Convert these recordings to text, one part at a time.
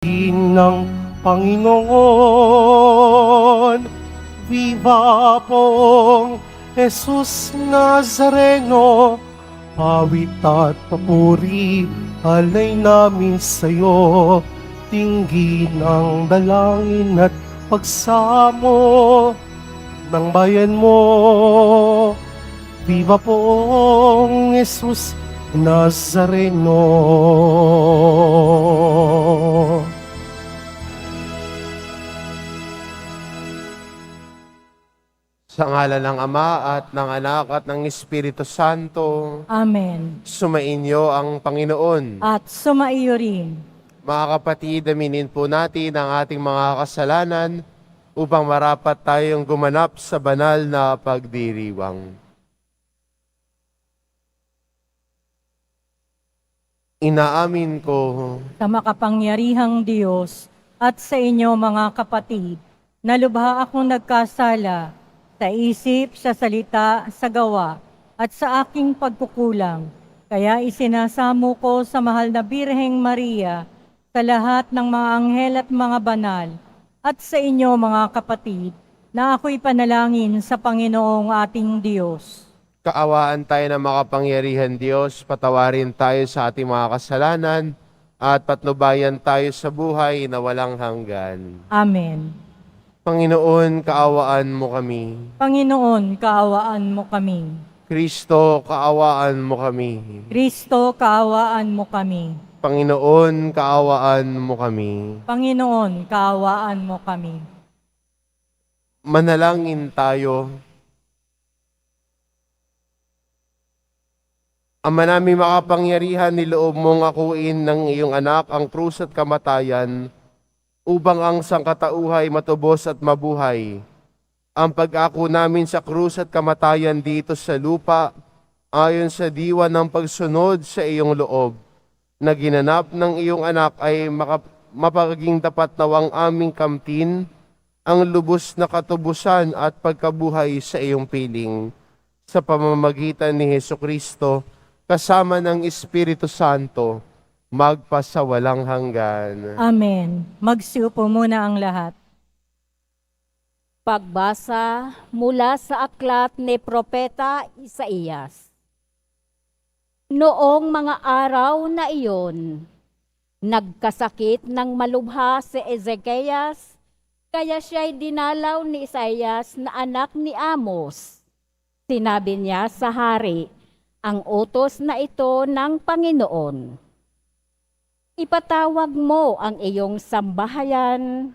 ng Panginoon. Viva pong Jesus Nazareno, pawit at papuri, alay namin sa'yo. Tingin ang dalangin at pagsamo ng bayan mo. Viva pong Jesus Nazareno. Sa ngalan ng Ama at ng Anak at ng Espiritu Santo, Amen. sumainyo ang Panginoon. At sumaiyo rin. Mga kapatid, aminin po natin ang ating mga kasalanan upang marapat tayong gumanap sa banal na pagdiriwang. Inaamin ko Sa makapangyarihang Diyos at sa inyo mga kapatid, na lubha akong nagkasala sa isip, sa salita, sa gawa, at sa aking pagkukulang. Kaya isinasamo ko sa mahal na Birheng Maria, sa lahat ng mga anghel at mga banal, at sa inyo mga kapatid, na ako'y panalangin sa Panginoong ating Diyos. kaawaan tayo ng makapangyarihan Diyos, patawarin tayo sa ating mga kasalanan, at patnubayan tayo sa buhay na walang hanggan. Amen. Panginoon, kaawaan mo kami. Panginoon, kaawaan mo kami. Kristo, kaawaan mo kami. Kristo, kaawaan mo kami. Panginoon, kaawaan mo kami. Panginoon, kaawaan mo kami. Manalangin tayo. Ama namin makapangyarihan, niloob mong akuin ng iyong anak ang krus at kamatayan upang ang sangkatauhay matubos at mabuhay. Ang pag-ako namin sa krus at kamatayan dito sa lupa ayon sa diwa ng pagsunod sa iyong loob na ginanap ng iyong anak ay mapaging tapat nawang aming kamtin ang lubos na katubusan at pagkabuhay sa iyong piling sa pamamagitan ni Hesukristo kasama ng Espiritu Santo, magpasawalang hanggan. Amen. Magsiupo muna ang lahat. Pagbasa mula sa aklat ni Propeta Isaías. Noong mga araw na iyon, nagkasakit ng malubha si Ezekias, kaya siya'y dinalaw ni Isaías na anak ni Amos. Sinabi niya sa hari, ang utos na ito ng Panginoon. Ipatawag mo ang iyong sambahayan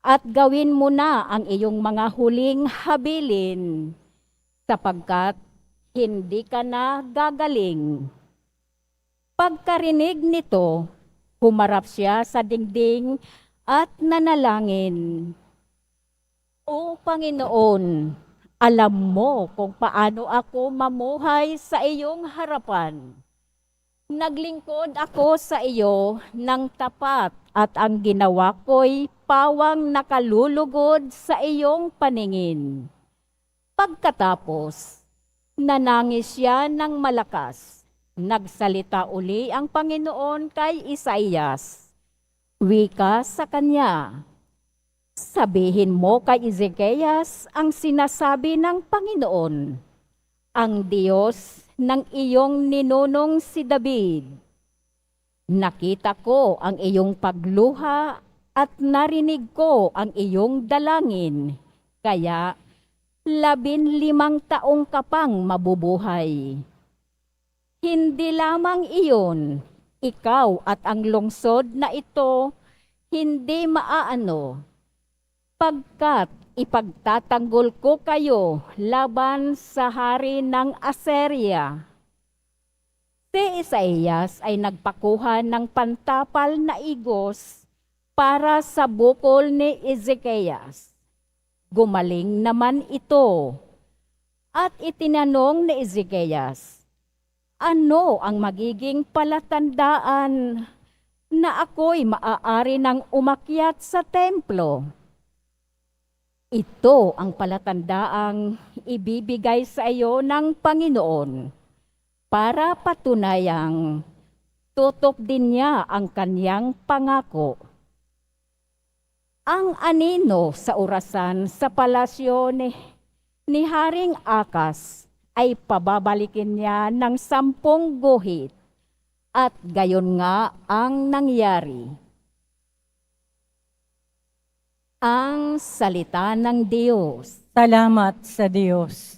at gawin mo na ang iyong mga huling habilin sapagkat hindi ka na gagaling. Pagkarinig nito, humarap siya sa dingding at nanalangin. O Panginoon, alam mo kung paano ako mamuhay sa iyong harapan. Naglingkod ako sa iyo ng tapat at ang ginawa ko'y pawang nakalulugod sa iyong paningin. Pagkatapos, nanangis siya ng malakas. Nagsalita uli ang Panginoon kay Isaías. Wika sa kanya, sabihin mo kay Ezekias ang sinasabi ng Panginoon, ang Diyos ng iyong ninunong si David. Nakita ko ang iyong pagluha at narinig ko ang iyong dalangin, kaya 15 taong ka pang mabubuhay. Hindi lamang iyon, ikaw at ang lungsod na ito hindi maaano, pagkat ipagtatanggol ko kayo laban sa hari ng Assyria. Si Isaías ay nagpakuha ng pantapal na igos para sa bukol ni Ezekias. Gumaling naman ito at itinanong ni Ezekias, ano ang magiging palatandaan na ako'y maaari ng umakyat sa templo? Ito ang palatandaang ibibigay sa iyo ng Panginoon para patunayang tutok din niya ang kanyang pangako. Ang anino sa orasan sa palasyo ni Haring Akas ay pababalikin niya ng 10 guhit. At gayon nga ang nangyari. Ang salita ng Diyos. Salamat sa Diyos.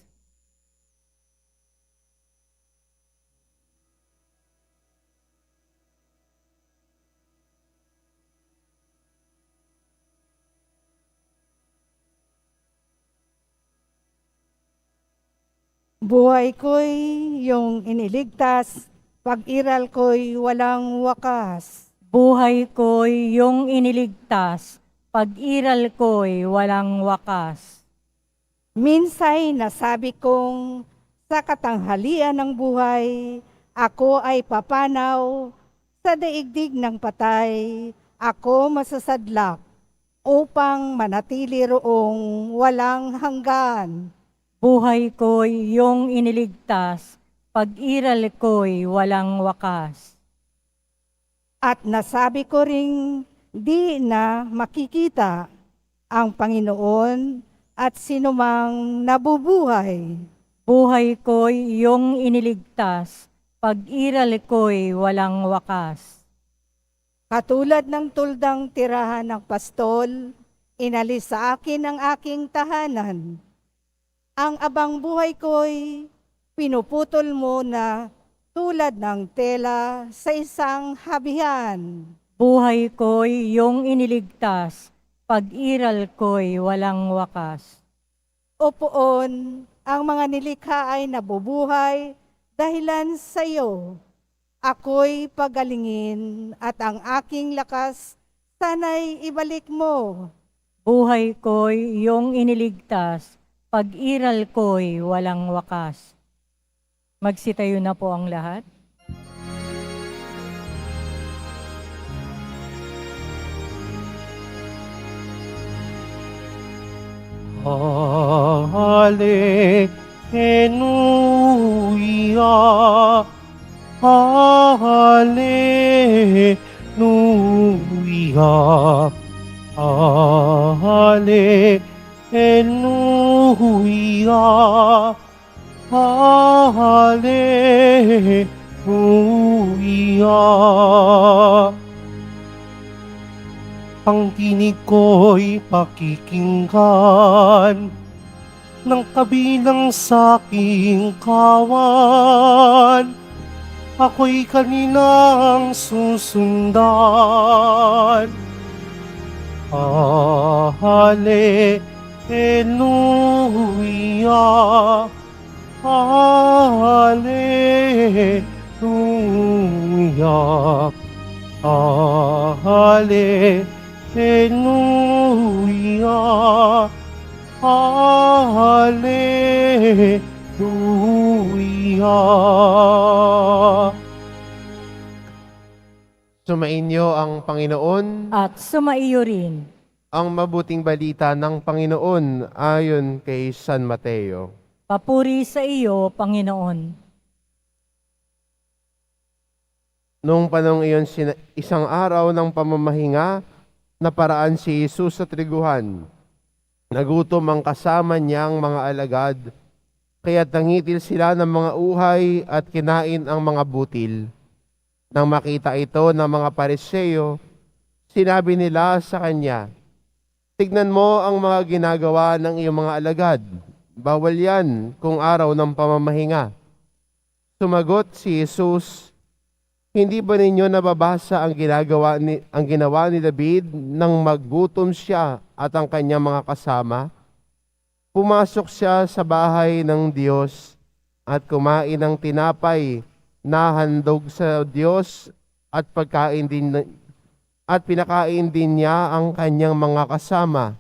Buhay ko'y iyong iniligtas, pag-iral ko'y walang wakas. Buhay ko'y iyong iniligtas, pag-iral ko'y walang wakas. Minsay nasabi kong sa katanghalian ng buhay, ako ay papanaw sa daigdig ng patay, ako masasadlak upang manatili roong walang hanggan. Buhay ko'y iyong iniligtas, pag-iral ko'y walang wakas. At nasabi ko ring di na makikita ang Panginoon at sinumang nabubuhay. Buhay ko'y iyong iniligtas, pag-iral ko'y walang wakas. Katulad ng tuldang tirahan ng pastol, inalis sa akin ang aking tahanan. Ang abang buhay ko'y pinuputol mo na tulad ng tela sa isang habihan. Buhay ko'y iyong iniligtas, pag-iral ko'y walang wakas. O poon, ang mga nilikha ay nabubuhay dahilan sa iyo. Ako'y pagalingin at ang aking lakas sana'y ibalik mo. Buhay ko'y iyong iniligtas, pag-iral ko'y walang wakas. Magsitayo na po ang lahat. Hallelujah, Hallelujah, Hallelujah, Hallelujah. Ang tinig ko'y pakikinggan ng kabilang sa aking kawan. Ako'y kaninang susundan. Hallelujah, Hallelujah, Hallelujah, Hallelujah. Sumainyo ang Panginoon, At sumaiyo rin. ang mabuting balita ng Panginoon ayon kay San Mateo. Papuri sa iyo, Panginoon. Noong panahon iyon, isang araw ng pamamahinga, naparaan si Jesus sa triguhan. Nagutom ang kasama niyang mga alagad, kaya tangitil sila ng mga uhay at kinain ang mga butil. Nang makita ito ng mga Pariseo, sinabi nila sa kanya, "Tignan mo ang mga ginagawa ng iyong mga alagad. Bawal yan kung araw ng pamamahinga." Sumagot si Jesus, "Hindi ba ninyo nababasa ang ginawa ni David nang maggutom siya at ang kanyang mga kasama? Pumasok siya sa bahay ng Diyos at kumain ng tinapay na handog sa Diyos at pinakain din niya ang kanyang mga kasama.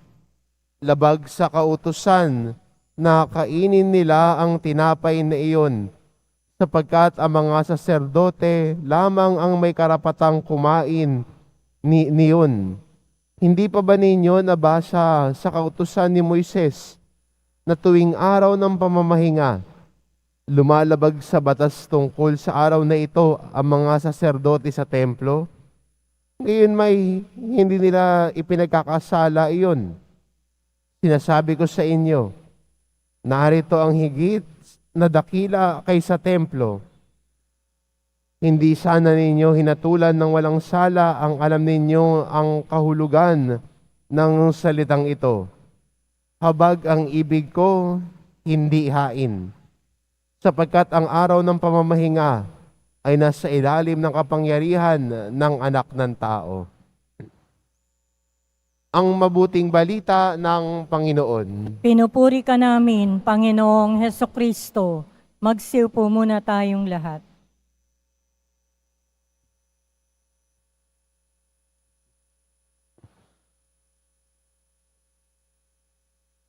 Labag sa kautusan na kainin nila ang tinapay na iyon, sapagkat ang mga saserdote lamang ang may karapatang kumain niyon. Hindi pa ba ninyo nabasa sa kautusan ni Moises na tuwing araw ng pamamahinga, lumalabag sa batas tungkol sa araw na ito ang mga saserdote sa templo? Ngayon may hindi nila ipinagkakasala iyon. Sinasabi ko sa inyo, narito ang higit na dakila kaysa templo. Hindi sana ninyo hinatulan ng walang sala ang alam ninyo ang kahulugan ng salitang ito. Habag ang ibig ko, hindi hain. Sapagkat ang araw ng pamamahinga ay nasa ilalim ng kapangyarihan ng anak ng tao. Ang mabuting balita ng Panginoon. Pinupuri ka namin, Panginoong Hesukristo. Magsiupo muna tayong lahat.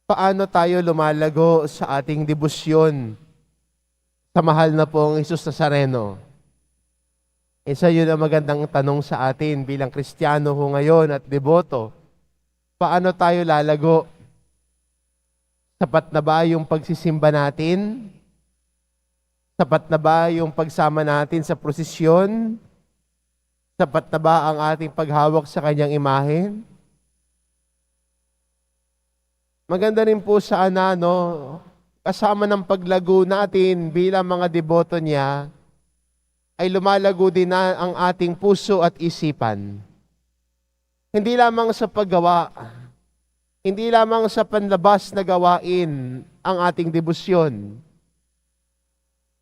Paano tayo lumalago sa ating debosyon sa mahal na pong Hesus Nazareno? Isa yun ang magandang tanong sa atin bilang Kristiyano ho ngayon at deboto. Paano tayo lalago? Sapat na ba yung pagsisimba natin? Sapat na ba yung pagsama natin sa prosesyon? Sapat na ba ang ating paghawak sa kanyang imahen? Maganda rin po sana, kasama ng paglago natin bilang mga deboto niya, ay lumalago din na ang ating puso at isipan. Hindi lamang sa paggawa, hindi lamang sa panlabas na gawain ang ating debosyon.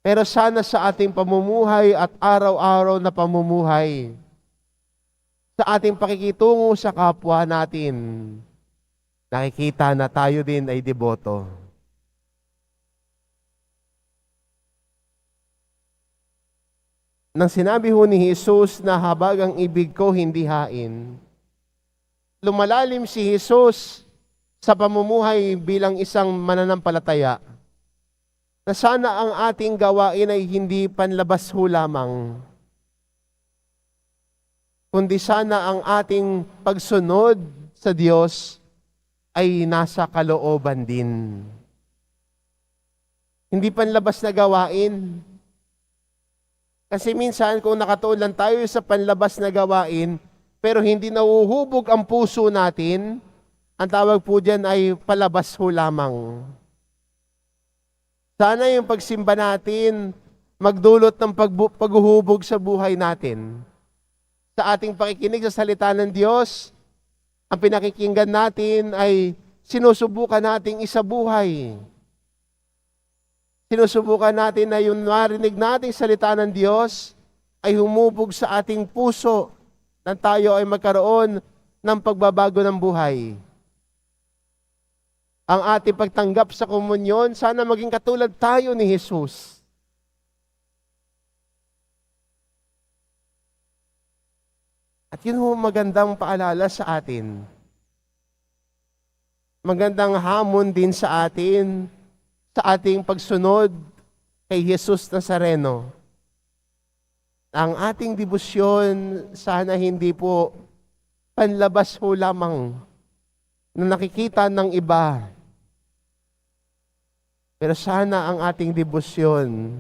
Pero sana sa ating pamumuhay at araw-araw na pamumuhay, sa ating pakikitungo sa kapwa natin, nakikita na tayo din ay deboto. Nang sinabi ho ni Jesus na habag ang ibig ko hindi hain, lumalalim si Jesus sa pamumuhay bilang isang mananampalataya na sana ang ating gawain ay hindi panlabas ho lamang, kundi sana ang ating pagsunod sa Diyos ay nasa kalooban din. Hindi panlabas na gawain. Kasi minsan kung nakatuon lang tayo sa panlabas na gawain, pero hindi nauhubog ang puso natin, ang tawag po dyan ay palabas ho lamang. Sana yung pagsimba natin magdulot ng paghuhubog sa buhay natin. Sa ating pakikinig sa salita ng Diyos, ang pinakikinggan natin ay sinusubukan nating isabuhay. Sinusubukan natin na yung narinig nating salita ng Diyos ay humubog sa ating puso na tayo ay magkaroon ng pagbabago ng buhay. Ang ating pagtanggap sa komunyon, sana maging katulad tayo ni Jesus. At yun ho magandang paalala sa atin. Magandang hamon din sa atin, sa ating pagsunod kay Jesus Nazareno. Ang ating debosyon sana hindi po panlabas ho lamang na nakikita ng iba. Pero sana ang ating debosyon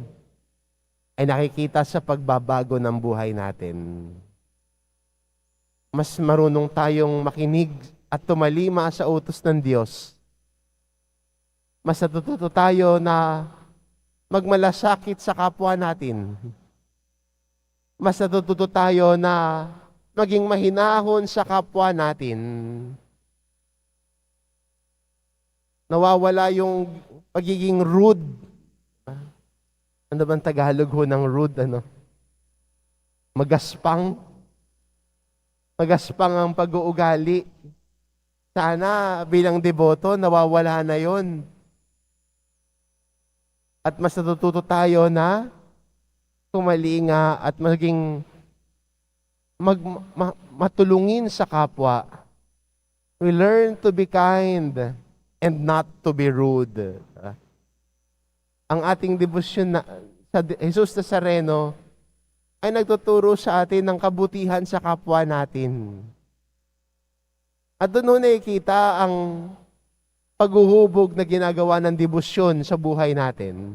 ay nakikita sa pagbabago ng buhay natin. Mas marunong tayong makinig at tumalima sa utos ng Diyos. Mas natututo tayo na magmalasakit sa kapwa natin. Mas natututo tayo na maging mahinahon sa kapwa natin. Nawawala yung pagiging rude. Ano bang Tagalog ho ng rude? Magaspang. Magaspang ang pag-uugali. Sana bilang deboto, nawawala na yon. At mas natututo tayo na tumalinga at maging matulungin sa kapwa. We learn to be kind and not to be rude. Ang ating debosyon sa Jesus Nazareno ay nagtuturo sa atin ng kabutihan sa kapwa natin. At doon nakikita ang paghuhubog na ginagawa ng debosyon sa buhay natin.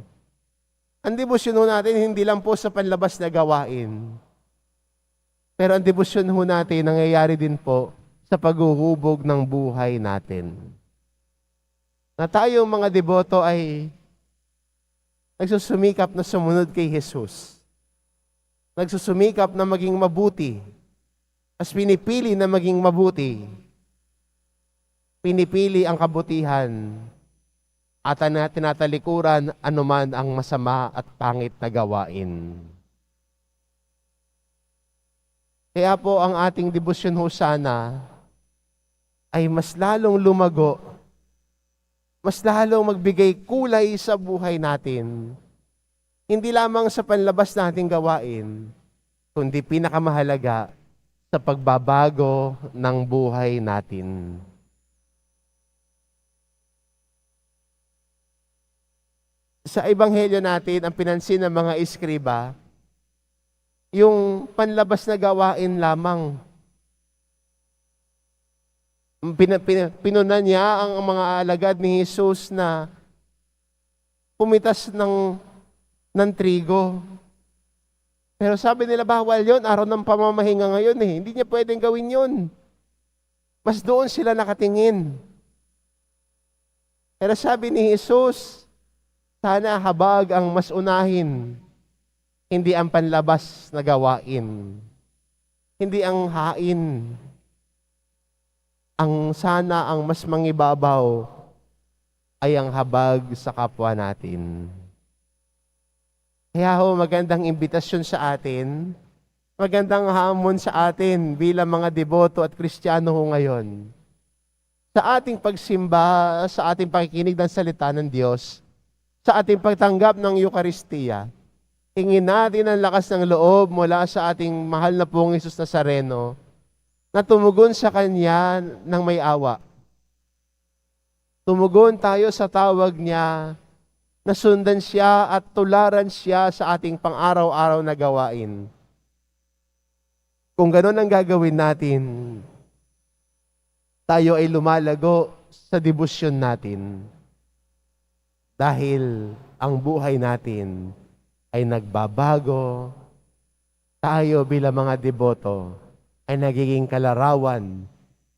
Ang debosyon natin hindi lang po sa panlabas na gawain, Pero ang debosyon ho natin, nangyayari din po sa paghuhubog ng buhay natin. Na tayong mga deboto ay nagsusumikap na sumunod kay Jesus. Nagsusumikap na maging mabuti. As pinipili na maging mabuti. Pinipili ang kabutihan at tinatalikuran anuman ang masama at pangit na gawain. Kaya po ang ating debosyon ho sana ay mas lalong lumago, mas lalong magbigay kulay sa buhay natin. Hindi lamang sa panlabas nating gawain, kundi pinakamahalaga sa pagbabago ng buhay natin. Sa ebanghelyo natin, ang pinansin ng mga iskriba, yung panlabas na gawain lamang. Pinunan niya ang mga alagad ni Jesus na pumitas ng trigo. Pero sabi nila, bawal yon, araw ng pamamahinga ngayon eh. Hindi niya pwedeng gawin yon. Mas doon sila nakatingin. Pero sabi ni Jesus, sana habag ang mas unahin, hindi ang panlabas na gawain. Hindi ang hain. Sana ang mas mangibabaw ay ang habag sa kapwa natin. Kaya ho, magandang imbitasyon sa atin, magandang hamon sa atin bilang mga deboto at Kristiyano ho ngayon. Sa ating pagsimba, sa ating pakikinig ng salita ng Diyos, sa ating pagtanggap ng Eucharistia, hingin natin ang lakas ng loob mula sa ating mahal na pong Hesus Nazareno na tumugon sa Kanya ng may awa. Tumugon tayo sa tawag niya na sundan siya at tularan siya sa ating pang-araw-araw na gawain. Kung gano'n ang gagawin natin, tayo ay lumalago sa debosyon natin. Dahil ang buhay natin ay nagbabago, tayo bilang mga deboto ay nagiging kalarawan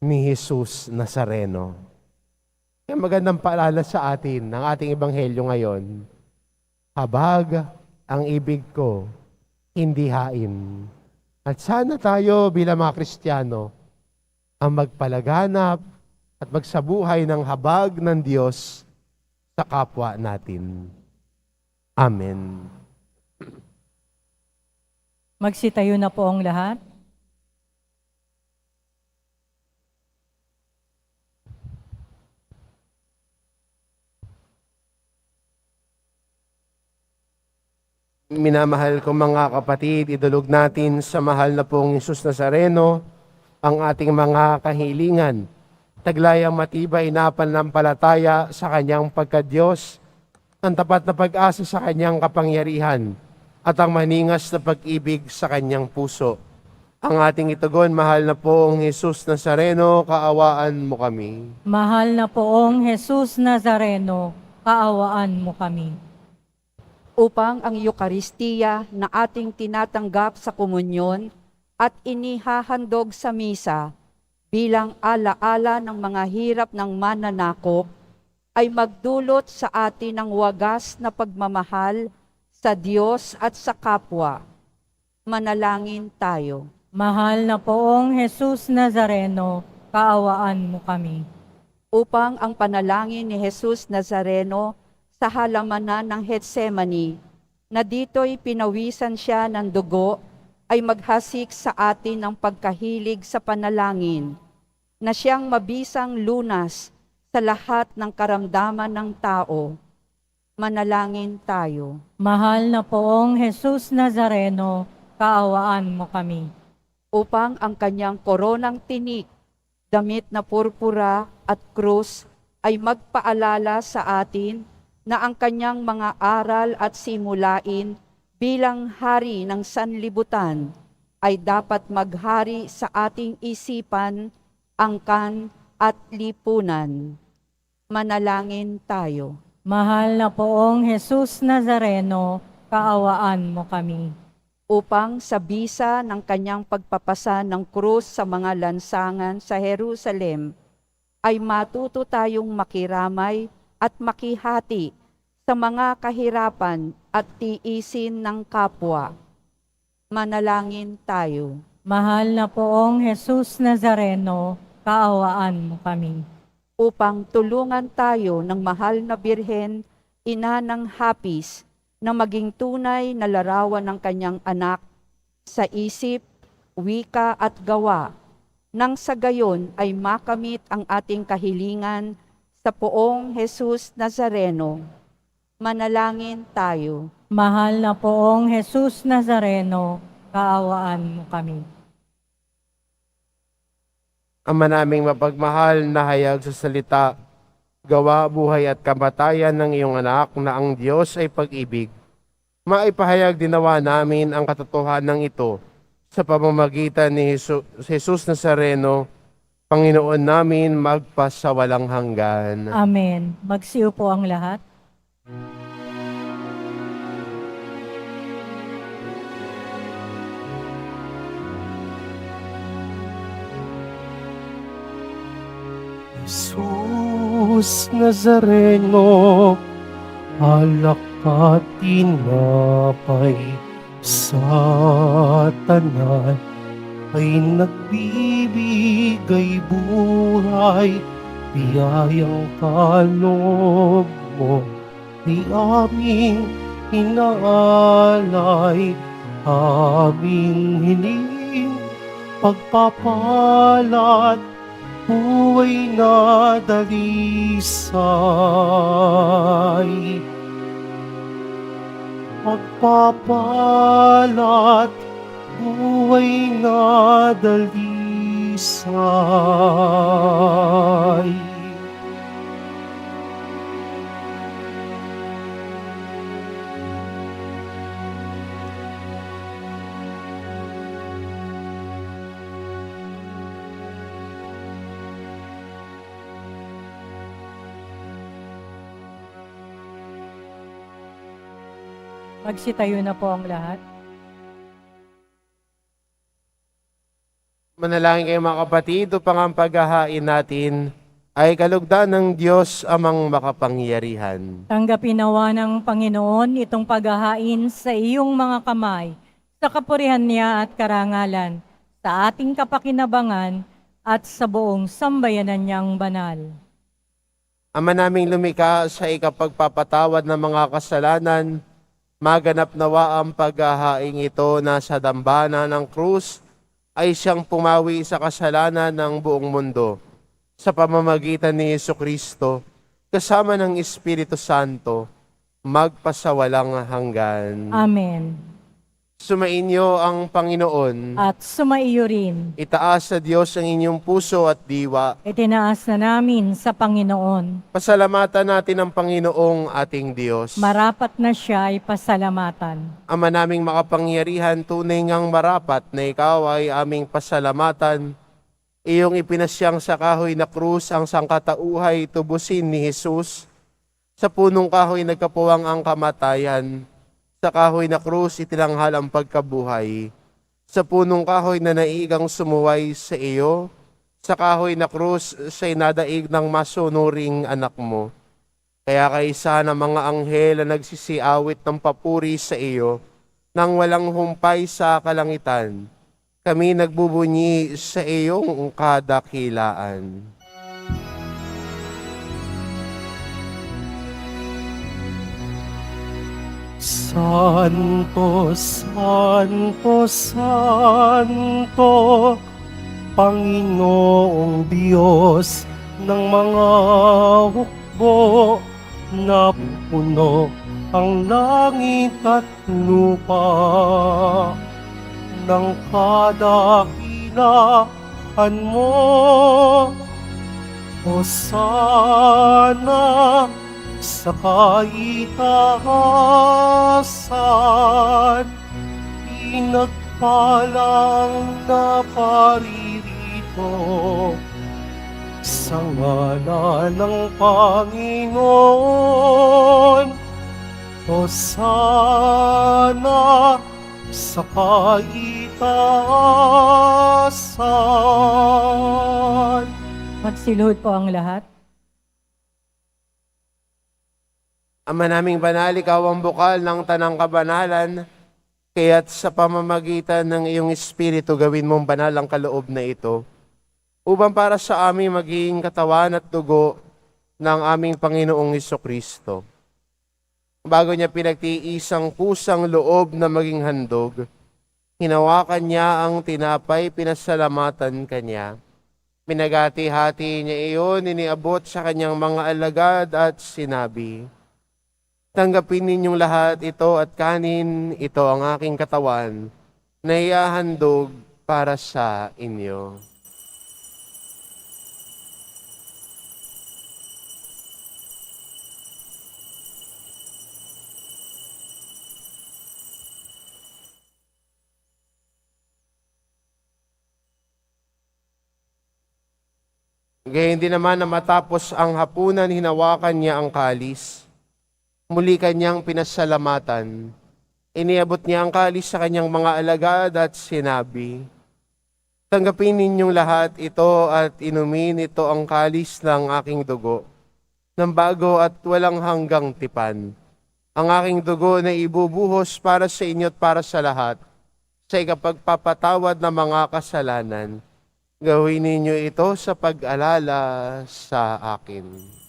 ni Jesus Nazareno. Kaya magandang paalala sa atin ng ating ebanghelyo ngayon, habag ang ibig ko, hindi hain. At sana tayo bilang mga Kristiyano ang magpalaganap at magsabuhay ng habag ng Diyos sa kapwa natin. Amen. Magsitayo na po ang lahat. Minamahal ko mga kapatid, idulog natin sa mahal na pong Jesus Nazareno ang ating mga kahilingan. Taglayang matibay na pananampalataya sa Kanyang pagka-Diyos, ang tapat na pag-asa sa Kanyang kapangyarihan, at ang maningas na pag-ibig sa Kanyang puso. Ang ating itugon, mahal na poong Jesus Nazareno, kaawaan mo kami. Mahal na poong Jesus Nazareno, kaawaan mo kami. Upang ang Eucharistia na ating tinatanggap sa komunyon at inihahandog sa misa bilang alaala ng mga hirap ng mananakop ay magdulot sa atin ng wagas na pagmamahal sa Diyos at sa kapwa. Manalangin tayo. Mahal na poong Jesus Nazareno, kaawaan mo kami. Upang ang panalangin ni Jesus Nazareno sa halamanan ng Getsemani, na dito'y pinawisan siya ng dugo, ay maghasik sa atin ng pagkahilig sa panalangin, na siyang mabisang lunas sa lahat ng karamdaman ng tao. Manalangin tayo. Mahal na poong Jesus Nazareno, kaawaan mo kami. Upang ang kanyang koronang tinik, damit na purpura at krus ay magpaalala sa atin na ang kanyang mga aral at simulain bilang hari ng sanlibutan ay dapat maghari sa ating isipan, angkan at lipunan. Manalangin tayo. Mahal na poong Jesus Nazareno, kaawaan mo kami. upang sa bisa ng kanyang pagpapasa ng krus sa mga lansangan sa Jerusalem, ay matuto tayong makiramay at makihati sa mga kahirapan at tiisin ng kapwa. Manalangin tayo. Mahal na poong Jesus Nazareno, kaawaan mo kami. Upang tulungan tayo ng mahal na Birhen, ina ng hapis, na maging tunay na larawan ng kanyang anak sa isip, wika at gawa, nang sa gayon ay makamit ang ating kahilingan sa poong Jesus Nazareno. Manalangin tayo. Mahal na poong Jesus Nazareno, kaawaan mo kami. Ama naming mapagmahal na hayag sa salita, gawa, buhay at kamatayan ng iyong anak na ang Diyos ay pag-ibig. Maipahayag dinawa namin ang katotohanan ito sa pamamagitan ni Jesus Nazareno, Panginoon namin magpasawalang hanggan. Amen. Magsiupo ang lahat. Jesus Nazareno, alak at tinapay sa tanan ay nagbibigay buhay, biyayang kaloob mo di aming inaalay, aming hiling pagpapalat, buhay na dalisay. Pagpapalat, buhay na dalisay. Magsitayo na po ang lahat. Manalangin kayo mga kapatid, upang ang paghahain natin ay kalugdan ng Diyos amang makapangyarihan. Tanggapin nawa ng Panginoon itong paghahain sa iyong mga kamay, sa kapurihan niya at karangalan, sa ating kapakinabangan at sa buong sambayanan niyang banal. Ama naming lumikha sa ikapagpapatawad ng mga kasalanan, maganap nawa ang paghahaing ito na sa dambana ng krus ay siyang pumawi sa kasalanan ng buong mundo sa pamamagitan ni Jesucristo kasama ng Espiritu Santo magpasawalang hanggan. Amen. Sumainyo ang Panginoon. At sumaiyo rin. Itaas sa Diyos ang inyong puso at diwa. Itinaas na namin sa Panginoon. Pasalamatan natin ang Panginoong ating Diyos. Marapat na siya ay pasalamatan. Ama naming makapangyarihan, tunay ngang marapat na ikaw ay aming pasalamatan. Iyong ipinasyang sa kahoy na krus ang sangkatauhay tubusin ni Jesus. Sa punong kahoy nagkapuwang ang kamatayan. Sa kahoy na krus itinanghal ang pagkabuhay. Sa punong kahoy na naigang sumuway sa iyo, sa kahoy na krus siya'y nadaig ng masunuring anak mo. Kaya kaisa ng mga anghel na nagsisiawit ng papuri sa iyo, nang walang humpay sa kalangitan, kami nagbubunyi sa iyong kadakilaan. Santo, Santo, Santo, Panginoong Diyos ng mga hukbo, na puno ang langit at lupa ng kadakilaan mo. Hosana sa kaitaasan, pinagpalang na paririto sa ngalan ng Panginoon. Hosana sa kaitaasan. Magsiluhod po ang lahat. Ama naming banal, ikaw ang bukal ng tanang kabanalan, kaya't sa pamamagitan ng iyong Espiritu gawin mong banal ang kaloob na ito, upang para sa amin maging katawan at dugo ng aming Panginoong Hesukristo. Bago niya pinagtiisang kusang loob na maging handog, hinawakan niya ang tinapay, pinasalamatan kanya. Pinagati-hati niya iyon, iniabot sa kanyang mga alagad at sinabi, "Tanggapin ninyong lahat ito at kanin, ito ang aking katawan na ihahandog para sa inyo." Gayon din naman na matapos ang hapunan, hinawakan niya ang kalis. Muli kanyang pinasalamatan. Iniabot niya ang kalis sa kanyang mga alagad at sinabi, "Tanggapin ninyong lahat ito at inumin, ito ang kalis ng aking dugo, ng bago at walang hanggang tipan. Ang aking dugo na ibubuhos para sa inyo at para sa lahat, sa ikapagpapatawad ng mga kasalanan. Gawin ninyo ito sa pag-alala sa akin."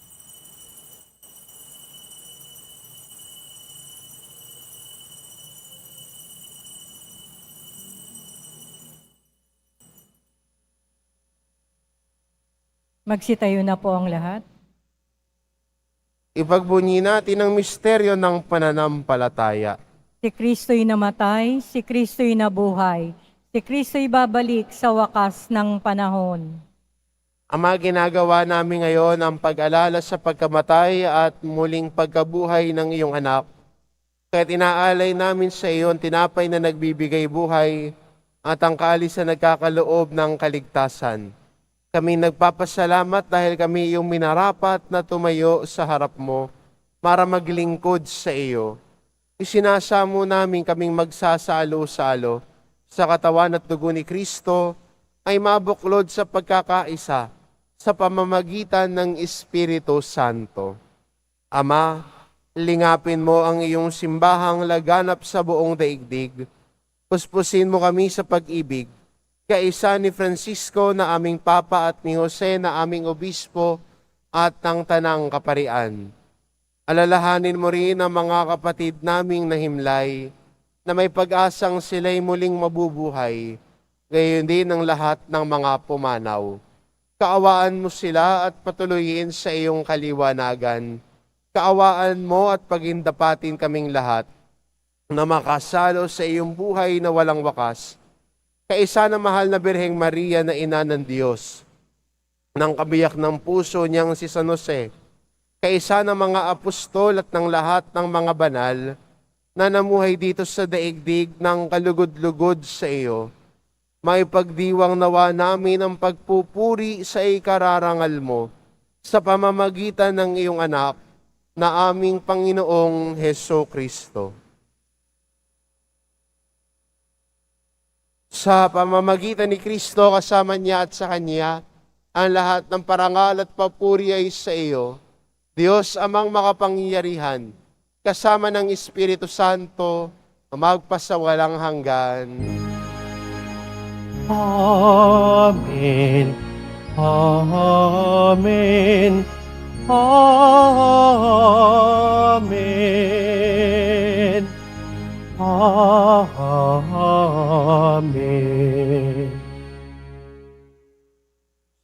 Magsitayo na po ang lahat. Ipagbunyi natin ang misteryo ng pananampalataya. Si Kristo'y namatay, si Kristo'y nabuhay, si Kristo'y babalik sa wakas ng panahon. Ama, ginagawa namin ngayon ang pag-alala sa pagkamatay at muling pagkabuhay ng iyong anak. Kaya't inaalay namin sa iyo ang tinapay na nagbibigay buhay at ang kalis na nagkakaloob ng kaligtasan. Kami nagpapasalamat dahil kami iyong minarapat na tumayo sa harap mo para maglingkod sa iyo. Isinasamo namin kaming magsasalo-salo sa katawan at dugo ni Kristo ay mabuklod sa pagkakaisa sa pamamagitan ng Espiritu Santo. Ama, lingapin mo ang iyong simbahang laganap sa buong daigdig. Puspusin mo kami sa pag-ibig, kaisa ni Francisco na aming Papa at ni Jose na aming Obispo at ng Tanang Kaparian. Alalahanin mo rin ang mga kapatid naming nahimlay na may pag-asang sila'y muling mabubuhay, gayon din ang lahat ng mga pumanaw. Kaawaan mo sila at patuloyin sa iyong kaliwanagan. Kaawaan mo at pagindapatin kaming lahat na makasalo sa iyong buhay na walang wakas. Kaisa na mahal na Birheng Maria na ina ng Diyos, ng kabiyak ng puso niyang si San Jose, kaisa ng mga apostol at ng lahat ng mga banal na namuhay dito sa daigdig ng kalugod-lugod sa iyo, may pagdiwang nawa namin ang pagpupuri sa ikararangal mo sa pamamagitan ng iyong anak na aming Panginoong Hesukristo. Sa pamamagitan ni Kristo, kasama niya at sa Kanya, ang lahat ng parangal at papuri ay sa iyo, Diyos amang makapangyarihan, kasama ng Espiritu Santo, magpasawalang hanggan. Amen. Amen. Amen. Amen.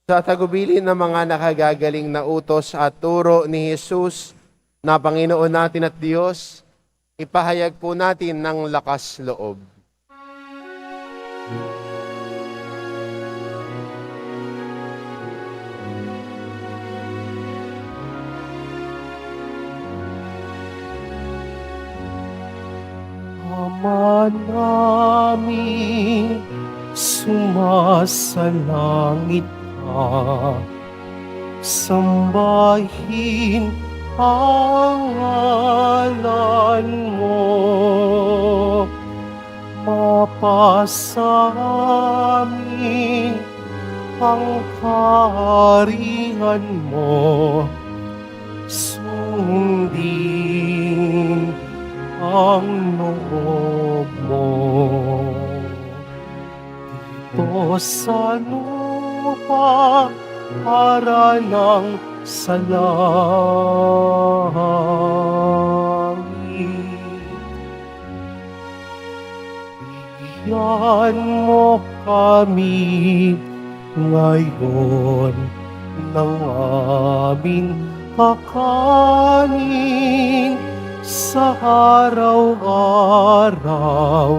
Sa tagubilin ng mga nakagagaling na utos at turo ni Jesus na Panginoon natin at Diyos, ipahayag po natin ng lakas loob. Ama namin, sumasalangit ka, sambahin ang ngalan mo, mapasamin ang kaharian mo, sundin ang loob mo. Dito sa lupa para ng sa langit. Bigyan mo kami ngayon ng aming kakanin sa araw-araw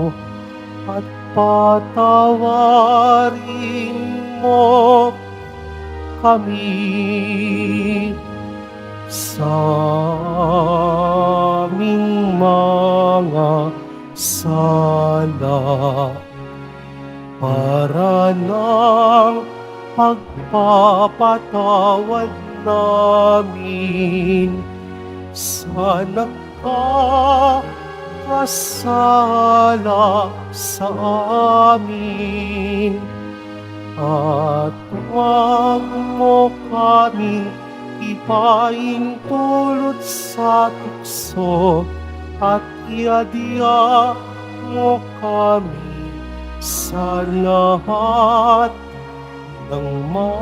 at patawarin mo kami sa aming mga sala para ng pagpapatawad namin sa nagkakasala sa amin. At huwag mo kaming ipaintulot sa tukso at iadya mo kami sa lahat ng masama.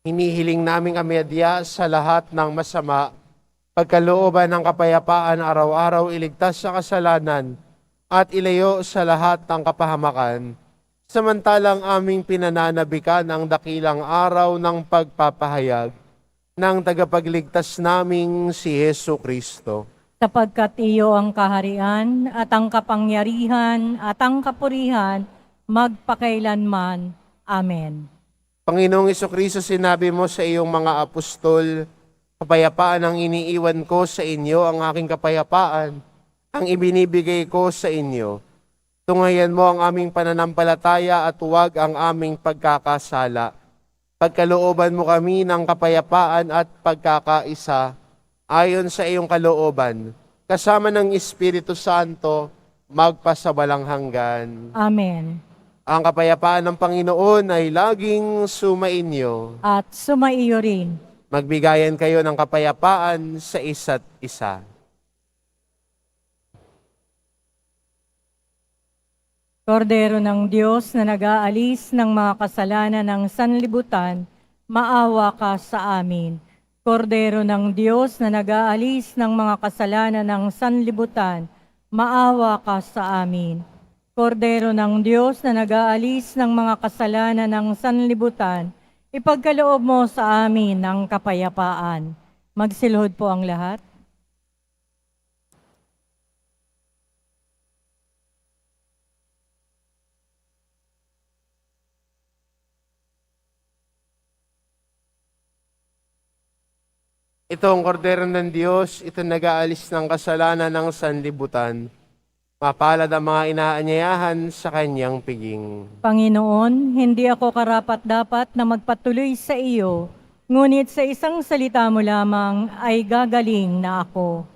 Hinihiling naming amedia sa lahat ng masama, pagkalooban ng kapayapaan araw-araw iligtas sa kasalanan at ilayo sa lahat ng kapahamakan. Samantalang aming pinananabikan ang dakilang araw ng pagpapahayag ng tagapagligtas naming si Hesu Kristo. Sapagkat iyo ang kaharian at ang kapangyarihan at ang kapurihan magpakailanman. Amen. Panginoong Kristo, sinabi mo sa iyong mga apostol, kapayapaan ang iniiwan ko sa inyo, ang aking kapayapaan, ang ibinibigay ko sa inyo. Tungayan mo ang aming pananampalataya at huwag ang aming pagkakasala. Pagkalooban mo kami ng kapayapaan at pagkakaisa, ayon sa iyong kalooban, kasama ng Espiritu Santo, magpasawalang hanggan. Amen. Ang kapayapaan ng Panginoon ay laging sumainyo. At sumaiyo rin. Magbigayan kayo ng kapayapaan sa isa't isa. Kordero ng Diyos na nag-aalis ng mga kasalanan ng sanlibutan, maawa ka sa amin. Kordero ng Diyos na nag-aalis ng mga kasalanan ng sanlibutan, maawa ka sa amin. Kordero ng Diyos na nag-aalis ng mga kasalanan ng sanlibutan, ipagkaloob mo sa amin ng kapayapaan. Magsilhod po ang lahat. Ito ang kordero ng Diyos, ito nag-aalis ng kasalanan ng sanlibutan. Mapalad ang mga inaanyayahan sa kanyang piging. Panginoon, hindi ako karapat-dapat na magpatuloy sa iyo, ngunit sa isang salita mo lamang ay gagaling na ako.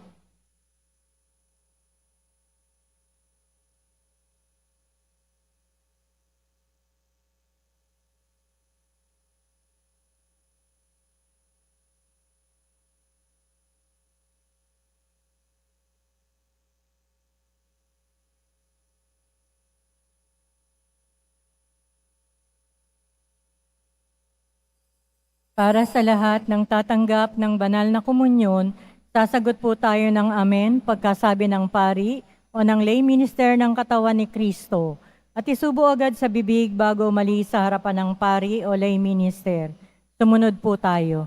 Para sa lahat ng tatanggap ng banal na komunyon, sasagot po tayo ng amen pagkasabi ng pari o ng lay minister ng katawan ni Kristo at isubo agad sa bibig bago mali sa harapan ng pari o lay minister. Sumunod po tayo.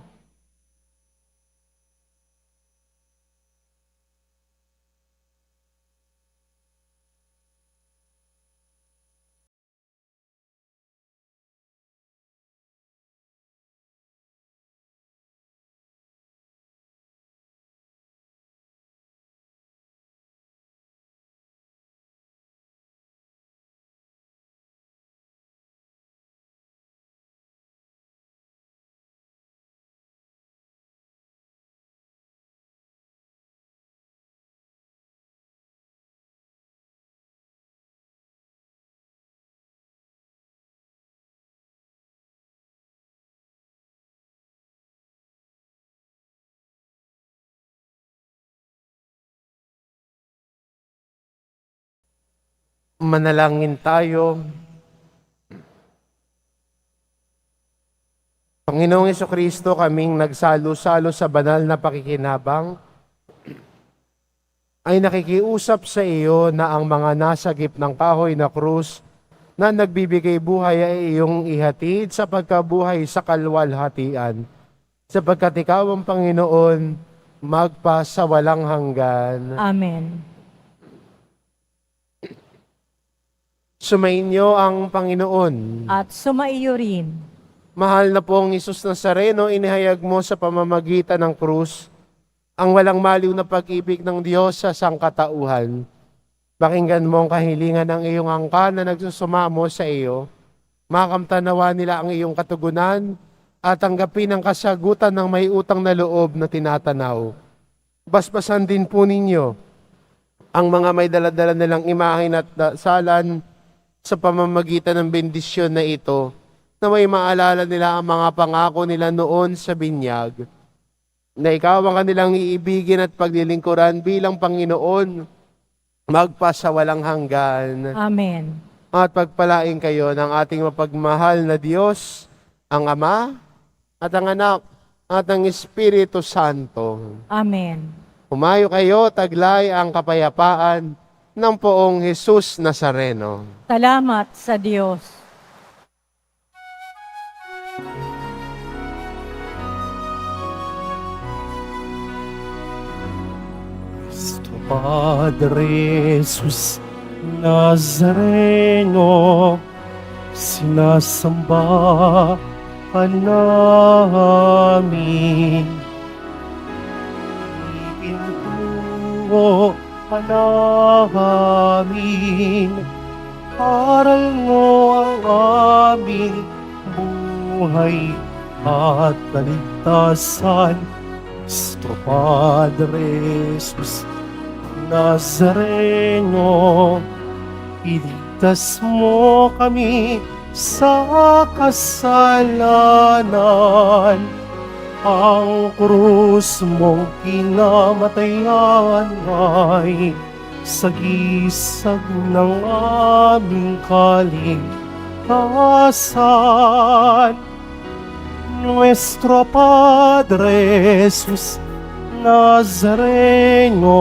Manalangin tayo. Panginoong Kristo, kaming nagsalo-salo sa banal na pakikinabang, ay nakikiusap sa iyo na ang mga nasagip ng kahoy na krus na nagbibigay buhay ay iyong ihatid sa pagkabuhay sa kalwalhatian, sapagkat ikaw ang Panginoon, magpasawalang hanggan. Amen. Sumainyo ang Panginoon. At sumaiyo rin. Mahal na pong Isus Nazareno, inihayag mo sa pamamagitan ng krus ang walang maliw na pag-ibig ng Diyos sa sangkatauhan. Pakinggan mo ang kahilingan ng iyong angkan na nagsusumamo sa iyo. Makamtanawa nila ang iyong katugunan at tanggapin ang kasagutan ng may utang na loob na tinatanaw. Basbasan din po ninyo ang mga may daladala nilang imahin at dasalan sa pamamagitan ng bendisyon na ito, na may maalala nila ang mga pangako nila noon sa binyag, na ikaw ang kanilang iibigin at paglilingkuran bilang Panginoon, magpasawalang hanggan. Amen. At pagpalain kayo ng ating mapagmahal na Diyos, ang Ama, at ang Anak, at ang Espiritu Santo. Amen. Humayo kayo, taglay ang kapayapaan ng poong Jesus Nazareno. Salamat sa Diyos. Cristo Padre Jesus Nazareno, sinasamba ka namin. Ipintuho ka namin, aral mo ang aming buhay at kaligtasan. Cristo Padre Jesus Nazareno, iligtas mo kami sa kasalanan. Ang krus mong kinamatayan ay sagisag ng aming kaligtasan. Nuestro Padre Jesus Nazareno,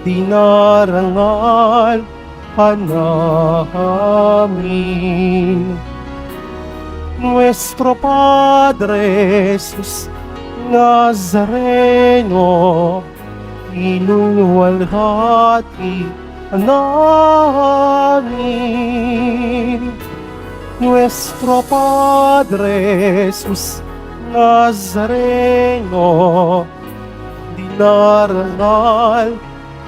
dinarangal ka namin. Nuestro Padre Jesus Nazareno, inuwalhati ka namin. Nuestro Padre Jesus Nazareno, dinarangal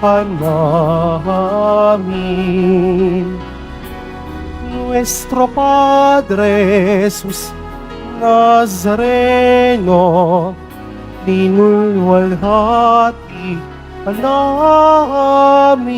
ka namin. Nuestro Padre Jesus Nazareno, dinulwalhati ka namin.